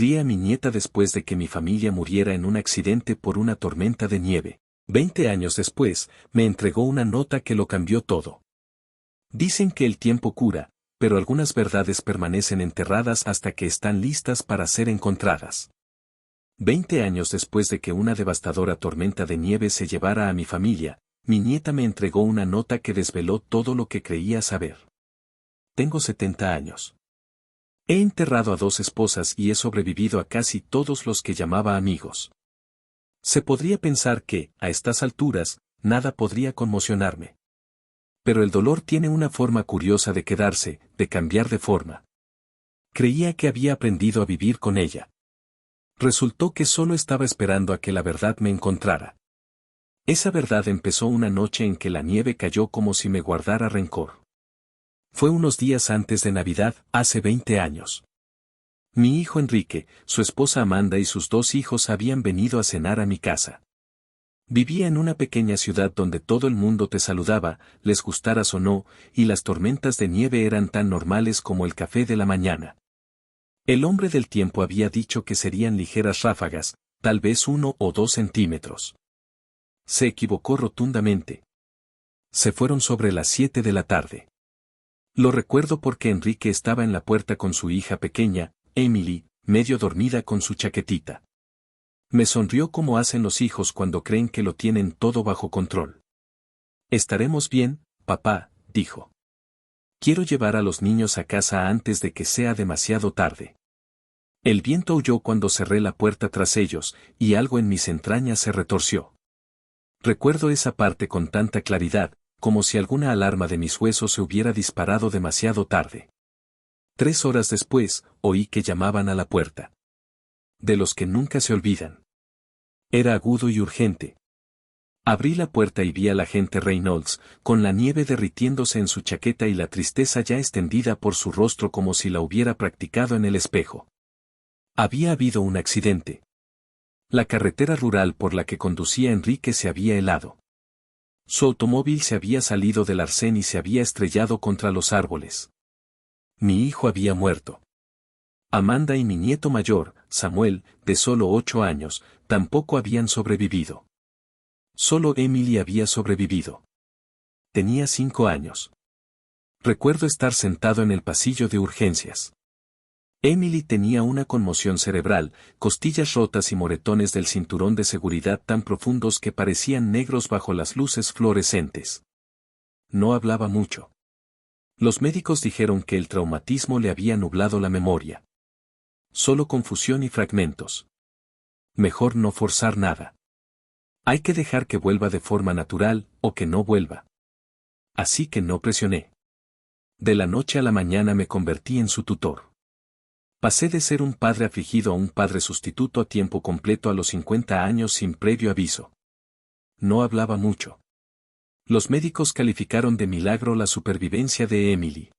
Crié a mi nieta después de que mi familia muriera en un accidente por una tormenta de nieve. 20 años después, me entregó una nota que lo cambió todo. Dicen que el tiempo cura, pero algunas verdades permanecen enterradas hasta que están listas para ser encontradas. 20 años después de que una devastadora tormenta de nieve se llevara a mi familia, mi nieta me entregó una nota que desveló todo lo que creía saber. Tengo 70 años. He enterrado a 2 esposas y he sobrevivido a casi todos los que llamaba amigos. Se podría pensar que, a estas alturas, nada podría conmocionarme. Pero el dolor tiene una forma curiosa de quedarse, de cambiar de forma. Creía que había aprendido a vivir con ella. Resultó que solo estaba esperando a que la verdad me encontrara. Esa verdad empezó una noche en que la nieve cayó como si me guardara rencor. Fue unos días antes de Navidad, hace 20 años. Mi hijo Enrique, su esposa Amanda y sus 2 hijos habían venido a cenar a mi casa. Vivía en una pequeña ciudad donde todo el mundo te saludaba, les gustaras o no, y las tormentas de nieve eran tan normales como el café de la mañana. El hombre del tiempo había dicho que serían ligeras ráfagas, tal vez 1 o 2 centímetros. Se equivocó rotundamente. Se fueron sobre las 7 de la tarde. Lo recuerdo porque Enrique estaba en la puerta con su hija pequeña, Emily, medio dormida con su chaquetita. Me sonrió como hacen los hijos cuando creen que lo tienen todo bajo control. Estaremos bien, papá, dijo. Quiero llevar a los niños a casa antes de que sea demasiado tarde. El viento aulló cuando cerré la puerta tras ellos, y algo en mis entrañas se retorció. Recuerdo esa parte con tanta claridad, como si alguna alarma de mis huesos se hubiera disparado demasiado tarde. 3 horas después, oí que llamaban a la puerta. De los que nunca se olvidan. Era agudo y urgente. Abrí la puerta y vi al agente Reynolds, con la nieve derritiéndose en su chaqueta y la tristeza ya extendida por su rostro como si la hubiera practicado en el espejo. Había habido un accidente. La carretera rural por la que conducía Enrique se había helado. Su automóvil se había salido del arcén y se había estrellado contra los árboles. Mi hijo había muerto. Amanda y mi nieto mayor, Samuel, de solo 8 años, tampoco habían sobrevivido. Solo Emily había sobrevivido. Tenía 5 años. Recuerdo estar sentado en el pasillo de urgencias. Emily tenía una conmoción cerebral, costillas rotas y moretones del cinturón de seguridad tan profundos que parecían negros bajo las luces fluorescentes. No hablaba mucho. Los médicos dijeron que el traumatismo le había nublado la memoria. Solo confusión y fragmentos. Mejor no forzar nada. Hay que dejar que vuelva de forma natural, o que no vuelva. Así que no presioné. De la noche a la mañana me convertí en su tutor. Pasé de ser un padre afligido a un padre sustituto a tiempo completo a los 50 años sin previo aviso. No hablaba mucho. Los médicos calificaron de milagro la supervivencia de Emily.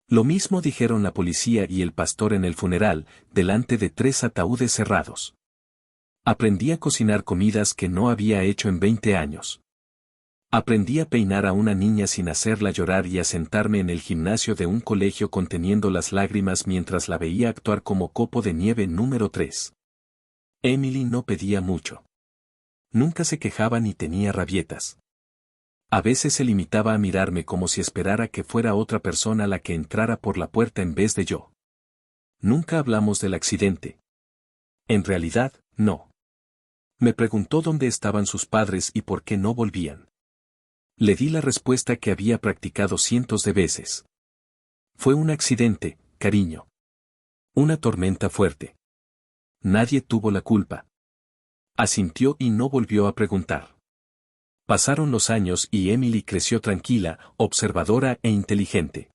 Lo mismo dijeron la policía y el pastor en el funeral, delante de 3 ataúdes cerrados. Aprendí a cocinar comidas que no había hecho en 20 años. Aprendí a peinar a una niña sin hacerla llorar y a sentarme en el gimnasio de un colegio conteniendo las lágrimas mientras la veía actuar como copo de nieve número 3. Emily no pedía mucho. Nunca se quejaba ni tenía rabietas. A veces se limitaba a mirarme como si esperara que fuera otra persona la que entrara por la puerta en vez de yo. Nunca hablamos del accidente. En realidad, no. Me preguntó dónde estaban sus padres y por qué no volvían. Le di la respuesta que había practicado cientos de veces. Fue un accidente, cariño. Una tormenta fuerte. Nadie tuvo la culpa. Asintió y no volvió a preguntar. Pasaron los años y Emily creció tranquila, observadora e inteligente.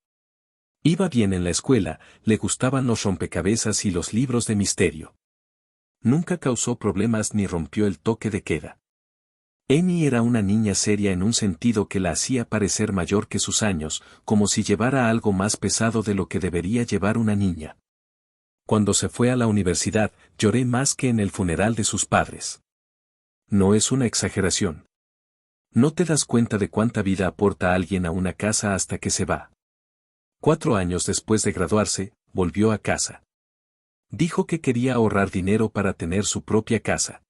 Iba bien en la escuela, le gustaban los rompecabezas y los libros de misterio. Nunca causó problemas ni rompió el toque de queda. Amy era una niña seria en un sentido que la hacía parecer mayor que sus años, como si llevara algo más pesado de lo que debería llevar una niña. Cuando se fue a la universidad, lloré más que en el funeral de sus padres. No es una exageración. No te das cuenta de cuánta vida aporta alguien a una casa hasta que se va. 4 años después de graduarse, volvió a casa. Dijo que quería ahorrar dinero para tener su propia casa.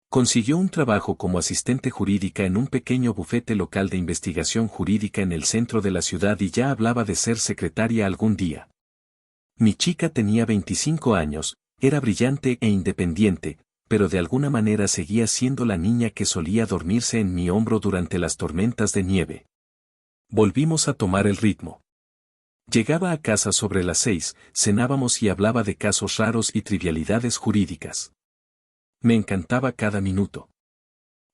Consiguió un trabajo como asistente jurídica en un pequeño bufete local de investigación jurídica en el centro de la ciudad y ya hablaba de ser secretaria algún día. Mi chica tenía 25 años, era brillante e independiente, pero de alguna manera seguía siendo la niña que solía dormirse en mi hombro durante las tormentas de nieve. Volvimos a tomar el ritmo. Llegaba a casa sobre las 6, cenábamos y hablaba de casos raros y trivialidades jurídicas. Me encantaba cada minuto.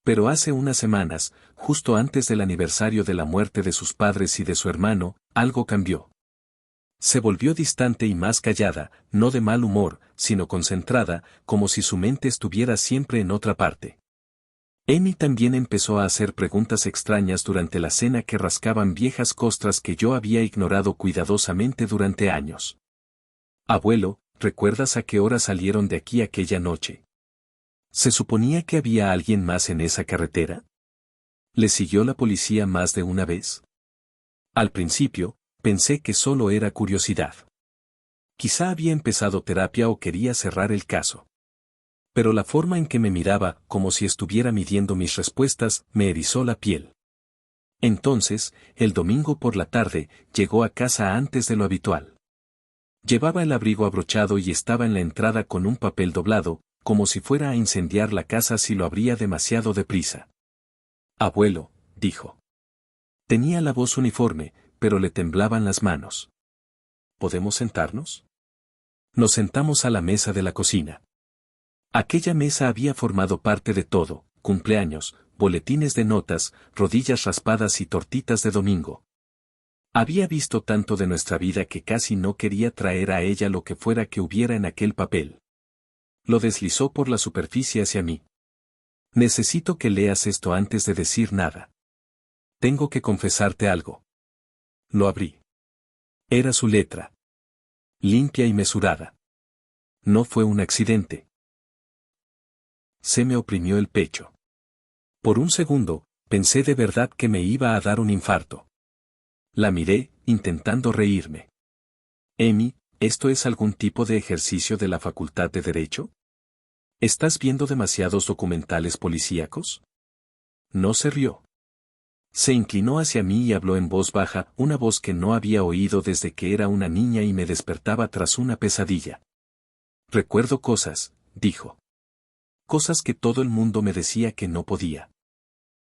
Pero hace unas semanas, justo antes del aniversario de la muerte de sus padres y de su hermano, algo cambió. Se volvió distante y más callada, no de mal humor, sino concentrada, como si su mente estuviera siempre en otra parte. Amy también empezó a hacer preguntas extrañas durante la cena que rascaban viejas costras que yo había ignorado cuidadosamente durante años. Abuelo, ¿recuerdas a qué hora salieron de aquí aquella noche? ¿Se suponía que había alguien más en esa carretera? ¿Le siguió la policía más de una vez? Al principio, pensé que solo era curiosidad. Quizá había empezado terapia o quería cerrar el caso. Pero la forma en que me miraba, como si estuviera midiendo mis respuestas, me erizó la piel. Entonces, el domingo por la tarde, llegó a casa antes de lo habitual. Llevaba el abrigo abrochado y estaba en la entrada con un papel doblado, como si fuera a incendiar la casa si lo abría demasiado deprisa. Abuelo, dijo. Tenía la voz uniforme, pero le temblaban las manos. ¿Podemos sentarnos? Nos sentamos a la mesa de la cocina. Aquella mesa había formado parte de todo: cumpleaños, boletines de notas, rodillas raspadas y tortitas de domingo. Había visto tanto de nuestra vida que casi no quería traer a ella lo que fuera que hubiera en aquel papel. Lo deslizó por la superficie hacia mí. Necesito que leas esto antes de decir nada. Tengo que confesarte algo. Lo abrí. Era su letra. Limpia y mesurada. No fue un accidente. Se me oprimió el pecho. Por un segundo, pensé de verdad que me iba a dar un infarto. La miré, intentando reírme. Amy, ¿esto es algún tipo de ejercicio de la Facultad de Derecho? ¿Estás viendo demasiados documentales policíacos? No se rió. Se inclinó hacia mí y habló en voz baja, una voz que no había oído desde que era una niña y me despertaba tras una pesadilla. Recuerdo cosas, dijo. Cosas que todo el mundo me decía que no podía.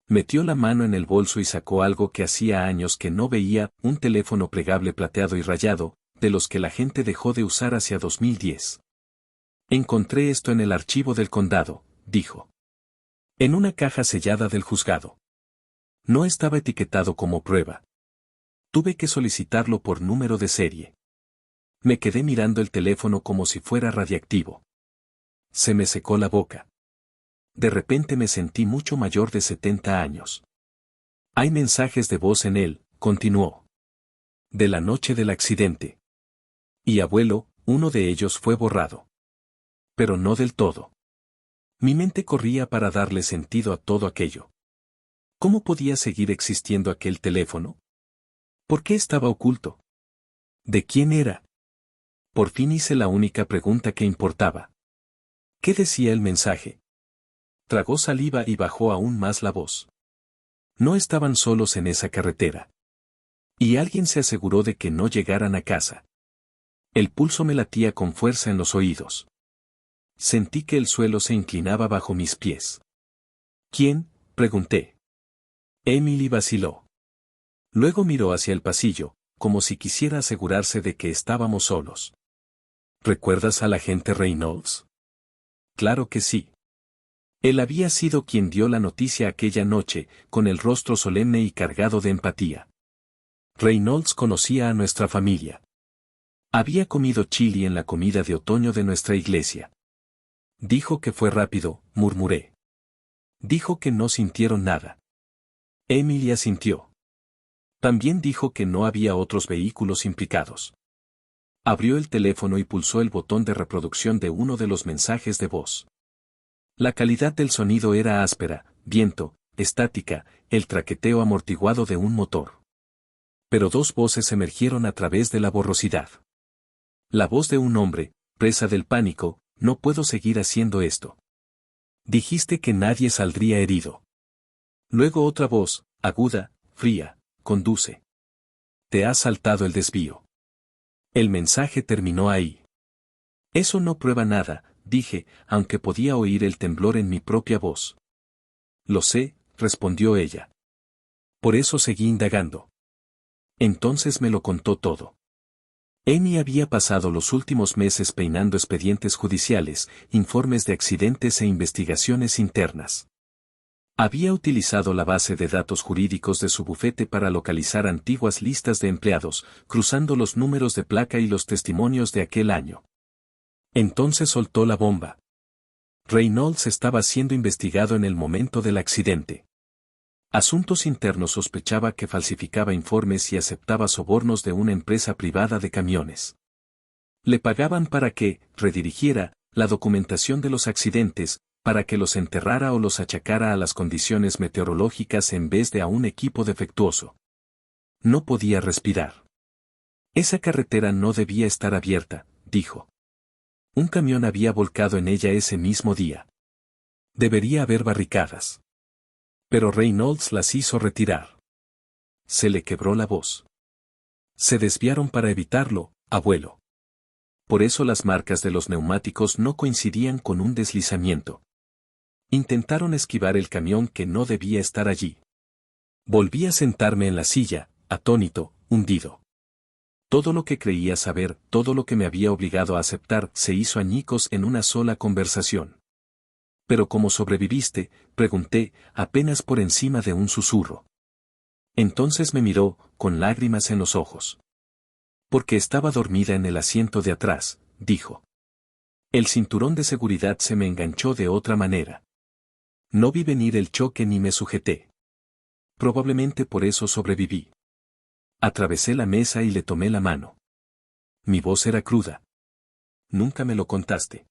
Metió la mano en el bolso y sacó algo que hacía años que no veía, un teléfono plegable plateado y rayado, de los que la gente dejó de usar hacia 2010. Encontré esto en el archivo del condado, dijo. En una caja sellada del juzgado. No estaba etiquetado como prueba. Tuve que solicitarlo por número de serie. Me quedé mirando el teléfono como si fuera radiactivo. Se me secó la boca. De repente me sentí mucho mayor de 70 años. Hay mensajes de voz en él, continuó. De la noche del accidente. Y abuelo, uno de ellos fue borrado. Pero no del todo. Mi mente corría para darle sentido a todo aquello. ¿Cómo podía seguir existiendo aquel teléfono? ¿Por qué estaba oculto? ¿De quién era? Por fin hice la única pregunta que importaba. ¿Qué decía el mensaje? Tragó saliva y bajó aún más la voz. No estaban solos en esa carretera. Y alguien se aseguró de que no llegaran a casa. El pulso me latía con fuerza en los oídos. Sentí que el suelo se inclinaba bajo mis pies. ¿Quién?, pregunté. Emily vaciló. Luego miró hacia el pasillo, como si quisiera asegurarse de que estábamos solos. ¿Recuerdas al agente Reynolds? Claro que sí. Él había sido quien dio la noticia aquella noche, con el rostro solemne y cargado de empatía. Reynolds conocía a nuestra familia. Había comido chili en la comida de otoño de nuestra iglesia. Dijo que fue rápido, murmuré. Dijo que no sintieron nada. Emily asintió. También dijo que no había otros vehículos implicados. Abrió el teléfono y pulsó el botón de reproducción de uno de los mensajes de voz. La calidad del sonido era áspera, viento, estática, el traqueteo amortiguado de un motor. Pero dos voces emergieron a través de la borrosidad. La voz de un hombre, presa del pánico, no puedo seguir haciendo esto. Dijiste que nadie saldría herido. Luego otra voz, aguda, fría, conduce. Te has saltado el desvío. El mensaje terminó ahí. Eso no prueba nada, dije, aunque podía oír el temblor en mi propia voz. Lo sé, respondió ella. Por eso seguí indagando. Entonces me lo contó todo. Amy había pasado los últimos meses peinando expedientes judiciales, informes de accidentes e investigaciones internas. Había utilizado la base de datos jurídicos de su bufete para localizar antiguas listas de empleados, cruzando los números de placa y los testimonios de aquel año. Entonces soltó la bomba. Reynolds estaba siendo investigado en el momento del accidente. Asuntos Internos sospechaba que falsificaba informes y aceptaba sobornos de una empresa privada de camiones. Le pagaban para que redirigiera la documentación de los accidentes, para que los enterrara o los achacara a las condiciones meteorológicas en vez de a un equipo defectuoso. No podía respirar. Esa carretera no debía estar abierta, dijo. Un camión había volcado en ella ese mismo día. Debería haber barricadas. Pero Reynolds las hizo retirar. Se le quebró la voz. Se desviaron para evitarlo, abuelo. Por eso las marcas de los neumáticos no coincidían con un deslizamiento. Intentaron esquivar el camión que no debía estar allí. Volví a sentarme en la silla, atónito, hundido. Todo lo que creía saber, todo lo que me había obligado a aceptar, se hizo añicos en una sola conversación. ¿Pero cómo sobreviviste?, pregunté, apenas por encima de un susurro. Entonces me miró, con lágrimas en los ojos. Porque estaba dormida en el asiento de atrás, dijo. El cinturón de seguridad se me enganchó de otra manera. No vi venir el choque ni me sujeté. Probablemente por eso sobreviví. Atravesé la mesa y le tomé la mano. Mi voz era cruda. Nunca me lo contaste.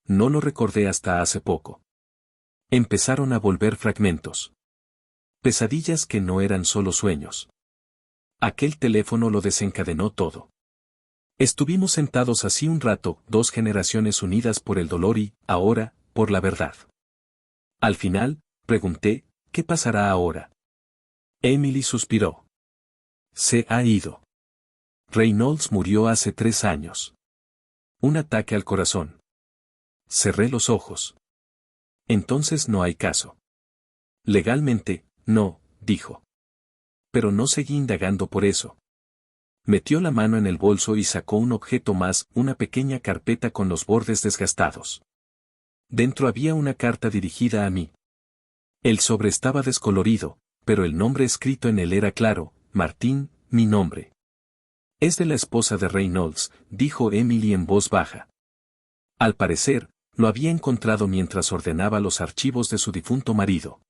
No lo recordé hasta hace poco. Empezaron a volver fragmentos. Pesadillas que no eran solo sueños. Aquel teléfono lo desencadenó todo. Estuvimos sentados así un rato, dos generaciones unidas por el dolor y, ahora, por la verdad. Al final, pregunté, ¿qué pasará ahora? Emily suspiró. Se ha ido. Reynolds murió hace 3 años. Un ataque al corazón. Cerré los ojos. Entonces no hay caso. Legalmente, no, dijo. Pero no seguí indagando por eso. Metió la mano en el bolso y sacó un objeto más, una pequeña carpeta con los bordes desgastados. Dentro había una carta dirigida a mí. El sobre estaba descolorido, pero el nombre escrito en él era claro, Martín, mi nombre. Es de la esposa de Reynolds, dijo Emily en voz baja. Al parecer, lo había encontrado mientras ordenaba los archivos de su difunto marido.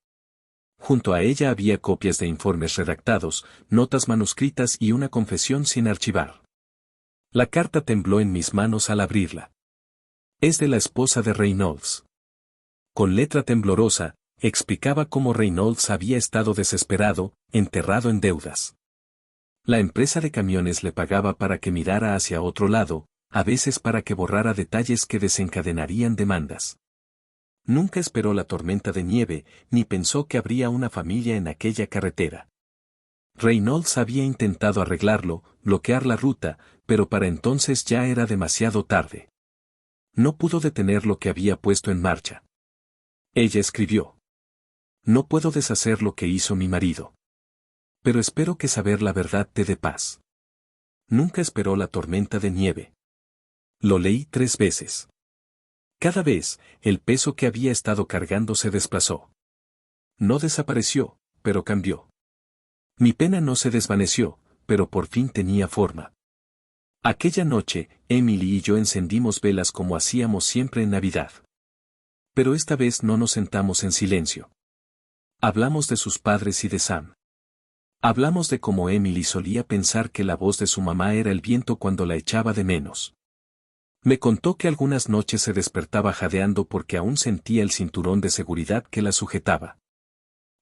Junto a ella había copias de informes redactados, notas manuscritas y una confesión sin archivar. La carta tembló en mis manos al abrirla. Es de la esposa de Reynolds. Con letra temblorosa, explicaba cómo Reynolds había estado desesperado, enterrado en deudas. La empresa de camiones le pagaba para que mirara hacia otro lado, a veces para que borrara detalles que desencadenarían demandas. Nunca esperó la tormenta de nieve, ni pensó que habría una familia en aquella carretera. Reynolds había intentado arreglarlo, bloquear la ruta, pero para entonces ya era demasiado tarde. No pudo detener lo que había puesto en marcha. Ella escribió. No puedo deshacer lo que hizo mi marido. Pero espero que saber la verdad te dé paz. Nunca esperó la tormenta de nieve. Lo leí 3 veces. Cada vez, el peso que había estado cargando se desplazó. No desapareció, pero cambió. Mi pena no se desvaneció, pero por fin tenía forma. Aquella noche, Emily y yo encendimos velas como hacíamos siempre en Navidad. Pero esta vez no nos sentamos en silencio. Hablamos de sus padres y de Sam. Hablamos de cómo Emily solía pensar que la voz de su mamá era el viento cuando la echaba de menos. Me contó que algunas noches se despertaba jadeando porque aún sentía el cinturón de seguridad que la sujetaba.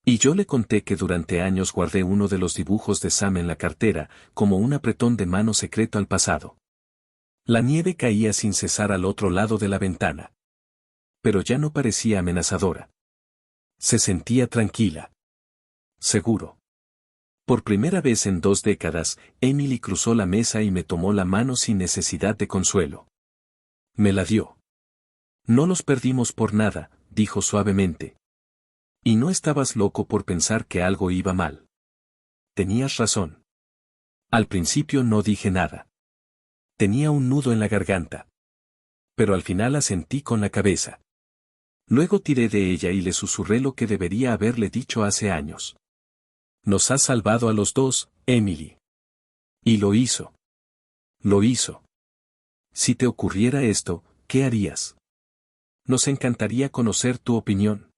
Y yo le conté que durante años guardé uno de los dibujos de Sam en la cartera, como un apretón de mano secreto al pasado. La nieve caía sin cesar al otro lado de la ventana. Pero ya no parecía amenazadora. Se sentía tranquila. Seguro. Por primera vez en 2 décadas, Emily cruzó la mesa y me tomó la mano sin necesidad de consuelo. Me la dio. No los perdimos por nada, dijo suavemente. Y no estabas loco por pensar que algo iba mal. Tenías razón. Al principio no dije nada. Tenía un nudo en la garganta. Pero al final asentí con la cabeza. Luego tiré de ella y le susurré lo que debería haberle dicho hace años. Nos has salvado a los dos, Emily. Y lo hizo. Lo hizo. Si te ocurriera esto, ¿qué harías? Nos encantaría conocer tu opinión.